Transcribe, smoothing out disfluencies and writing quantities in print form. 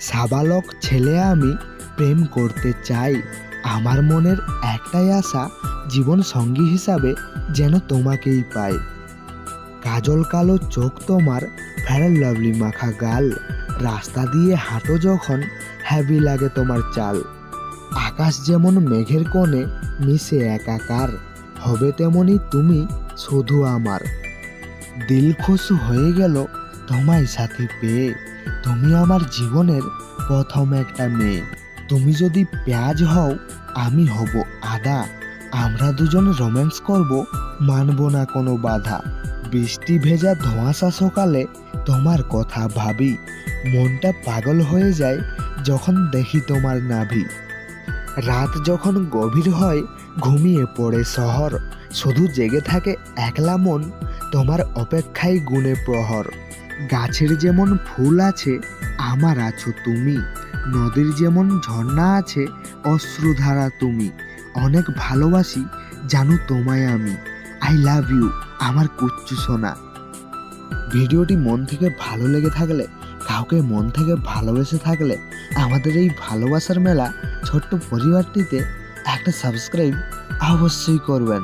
সাবালক ছেলে আমি প্রেম করতে চাই। আমার মনের একটাই আশা, জীবন সঙ্গী হিসাবে যেন তোমাকেই পাই। কাজল কালো চোখ তোমার, ফেয়ার লাভলি মাখা গাল, রাস্তা দিয়ে হাঁটো যখন হ্যাভি লাগে তোমার চাল। আকাশ যেমন মেঘের কোণে মিশে একাকার, হবে তেমনি তুমি শুধু আমার। দিল খুশ হয়ে গেল তোমায় সাথে পেয়ে, তুমি আমার জীবনের প্রথম একটা মেয়ে। তুমি যদি পেঁয়াজ হও আমি হব আদা, আমরা দুজন রোম্যান্স করব, মানব না কোনো বাধা। বৃষ্টি ভেজা ধোঁয়াশা সকালে তোমার কথা ভাবি, মনটা পাগল হয়ে যায় যখন দেখি তোমার নাভি। রাত যখন গভীর হয় ঘুমিয়ে পড়ে শহর, শুধু জেগে থাকে একলা মন, তোমার অপেক্ষায় গুণে প্রহর। গাছের যেমন ফুল আছে আমার আছো তুমি, নদীর যেমন ঝর্ণা আছে অশ্রুধারা তুমি। অনেক ভালোবাসি জানো তোমায় আমি, আই লাভ ইউ আমার কুচ্চু সোনা। ভিডিওটি মন থেকে ভালো লেগে থাকলে, কাউকে মন থেকে ভালোবেসে থাকলে আমাদের এই ভালোবাসার মেলা ছোট্ট পরিবারটিতে একটা সাবস্ক্রাইব অবশ্যই করবেন।